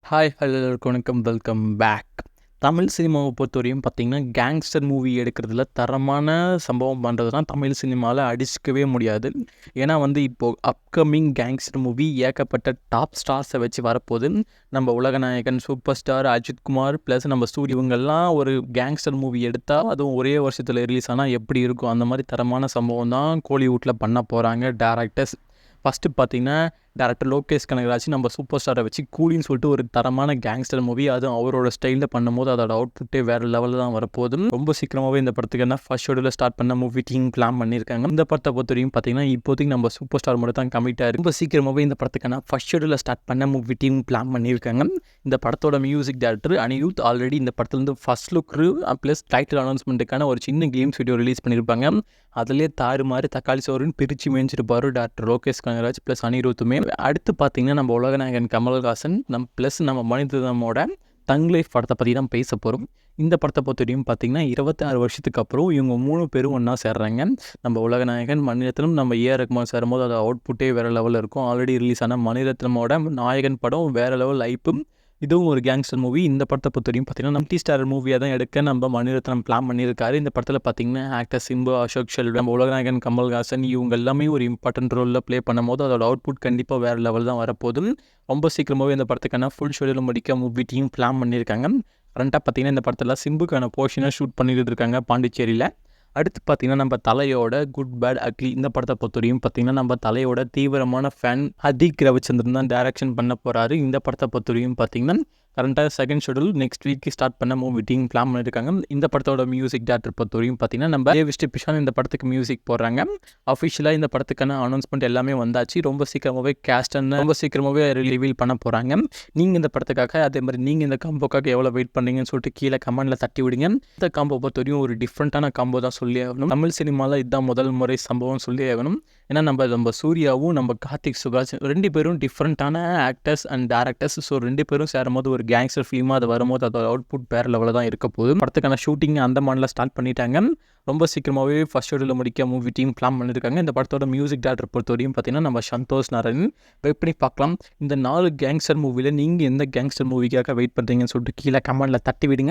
Hi hello எல்லாருக்கும் வணக்கம், welcome back. Tamil சினிமாவை பொறுத்தவரையும் பார்த்தீங்கன்னா, கேங்ஸ்டர் மூவி எடுக்கிறதுல தரமான சம்பவம் பண்ணுறதுனா தமிழ் சினிமாவில் அடிச்சுக்கவே முடியாது. ஏன்னா இப்போது அப்கமிங் கேங்ஸ்டர் மூவி ஏகப்பட்ட டாப் ஸ்டார்ஸை வச்சு வரப்போகுது. நம்ம உலகநாயகன் சூப்பர் ஸ்டார் அஜித்குமார் ப்ளஸ் நம்ம சூரிய இவங்கெல்லாம் ஒரு கேங்ஸ்டர் மூவி எடுத்தால் அதுவும் ஒரே வருஷத்தில் ரிலீஸ் ஆனால் எப்படி இருக்கும், அந்த மாதிரி தரமான சம்பவம் தான் கோலிவுட்டில் பண்ண போகிறாங்க டேரக்டர்ஸ். ஃபஸ்ட்டு பார்த்தீங்கன்னா, டேரக்டர் லோகேஷ் கனகராஜ் நம்ம சூப்பர் ஸ்டாரை வச்சு கூலின்னு சொல்லிட்டு ஒரு தரமான கேங்ஸ்டர் மூவி, அதுவும் அவரோட ஸ்டைலில் பண்ணும்போது அதோட அவுட்புட்டே வேறு லெவலில் தான் வரப்போகுது. ரொம்ப சீக்கிரமாகவே இந்த படத்துக்கு என்ன ஃபர்ஸ்ட் ஷெடியூலில் ஸ்டார்ட் பண்ண மூவி டீம் பிளான் பண்ணியிருக்காங்க. இந்த படத்தை பொறுத்தவரையும் பார்த்தீங்கன்னா, இப்போதைக்கு நம்ம சூப்பர் ஸ்டார் மட்டும் தான் கமிட்டாக ரொம்ப சீக்கிரமாகவே இந்த படத்துக்கான ஃபர்ஸ்ட் ஷெடியூலில் ஸ்டார்ட் பண்ண மூவி டீம் பிளான் பண்ணியிருக்காங்க. இந்த படத்தோட மியூசிக் டேரக்டர் அனிருத் ஆல்ரெடி இந்த படத்துலேருந்து ஃபர்ஸ்ட் லுக் ப்ளஸ் டைட்டில் அனௌன்ஸ்மெண்ட்டுக்கான ஒரு சின்ன கேம்ஸ் வீடியோ ரிலீஸ் பண்ணியிருப்பாங்க. அதிலே தாறுமாறு தக்காளி சோறுன்னு பிரித்து மேய்ச்சிருப்பார் டேரக்டர் லோகேஷ் கனகராஜ் ப்ளஸ் அனிருத்துமே. அடுத்து பார்த்தீங்கன்னா, நம்ம உலகநாயகன் கமல்ஹாசன் ப்ளஸ் நம்ம மணிரத்னமோட தங் லைஃப் படத்தை பற்றி தான் பேச போகிறோம். இந்த படத்தை பொறுத்தவரையும் பார்த்தீங்கன்னா, 26 வருஷத்துக்கு அப்புறம் இவங்க 3 பேரும் ஒன்றா சேர்றாங்க. நம்ம உலகநாயகன் மணிரத்னம் நம்ம ஏஆர் ரஹ்மான் சேரும்போது அது அவுட்புட்டே வேறு லெவலில் இருக்கும். ஆல்ரெடி ரிலீஸ் ஆன மணிரத்னமோட நாயகன் படம் வேறு லெவல் லைப்பு. இதுவும் ஒரு கேங்ஸ்டர் மூவி. இந்த படத்தை பொறுத்தவரையும் பார்த்தீங்கன்னா, மல்டி ஸ்டார் மூவியாக தான் எடுக்க நம்ம மணிரத்னம் பிளான் பண்ணியிருக்காரு. இந்த படத்தில் பார்த்தீங்கன்னா, ஆக்டர் சிம்பு, அசோக் செல்வன், நம்ம உலகநாயகன் கமல்ஹாசன் இவங்க எல்லாமே ஒரு இம்பார்ட்டன்ட் ரோலில் ப்ளே பண்ணும்போது அதோட அவுட்புட் கண்டிப்பாக வேறு லெவல் தான் வரப்போகுது. ரொம்ப சீக்கிரமாகவே இந்த படத்துக்கான ஃபுல் ஷெடியூல் முடிக்க மூவி டீம் பிளான் பண்ணியிருக்காங்க. கரண்ட்டாக பார்த்தீங்கன்னா, இந்த படத்தில் சிம்புக்கான போர்ஷனை ஷூட் பண்ணிட்டு இருக்காங்க பாண்டிச்சேரியில். அடுத்து பார்த்தீங்கன்னா, நம்ம தலையோட குட் பேட் அக்லி இந்த படத்தை பொறுத்தவரையும் பார்த்தீங்கன்னா, நம்ம தலையோட தீவிரமான ஃபேன் அதிக் ரவிச்சந்திரன் தான் டைரக்ஷன் பண்ண போகிறாரு. இந்த படத்தை பொறுத்தவரையும் பார்த்தீங்கன்னா, கரண்ட்டாக second schedule next week start பண்ண மூவி டீம் பிளான் பண்ணியிருக்காங்க. இந்த படத்தோட மியூசிக் டேரக்டர் பொறுத்தவரையும் பார்த்தீங்கன்னா, நம்ம தேவிஸ்ரீ பிஷான் இந்த படத்துக்கு மியூசிக் போடுறாங்க. அஃபிஷியலாக இந்த படத்துக்கான அனௌன்ஸ்மெண்ட் எல்லாமே வந்தாச்சு. ரொம்ப சீக்கிரமாகவே கேஸ்டன்னு ரொம்ப சீக்கிரமாகவே ரிவீல் பண்ண போகிறாங்க. நீங்கள் இந்த படத்துக்காக அதே மாதிரி நீங்கள் இந்த காம்போக்காக எவ்வளோ வெயிட் பண்ணீங்கன்னு சொல்லிட்டு கீழே கமெண்ட்டில் தட்டி விடுங்க. இந்த காம்போ பொறுத்தவரையும் ஒரு டிஃப்ரெண்ட்டான காம்போ தான் சொல்லி ஆகணும். தமிழ் சினிமாவில் இதுதான் முதல் முறை சம்பவம் சொல்லி ஆகணும். ஏன்னா நம்ம சூர்யாவும் நம்ம கார்த்திக் சுப்ராஜ் 2 பேரும் டிஃப்ரெண்ட்டான ஆக்டர்ஸ் அண்ட் டேரக்டர்ஸ். ஸோ 2 பேரும் சேரும்போது ஒரு கேங்ஸ்டர் ஃபிலிமாக அது வரும்போது அதோட அவுட்புட் வேறு லெவலில் தான் இருக்க போகுது. படத்துக்கான ஷூட்டிங் அந்தமானில் ஸ்டார்ட் பண்ணிட்டாங்க. ரொம்ப சீக்கிரமாகவே ஃபர்ஸ்ட் ஷெடியூலில் முடிக்க மூவி டீம் பிளான் பண்ணியிருக்காங்க. இந்த படத்தோட மியூசிக் டேரக்டர் பொறுத்தவரையும் பார்த்தீங்கன்னா, நம்ம சந்தோஷ் நாராயணன். வெயிட் பண்ணி பார்க்கலாம். இந்த 4 கேங்ஸ்டர் மூவியில் நீங்கள் எந்த கேங்ஸ்டர் மூவிக்காக வெயிட் பண்ணுறீங்கன்னு சொல்லிட்டு கீழே கமெண்ட்டில் தட்டி விடுங்க.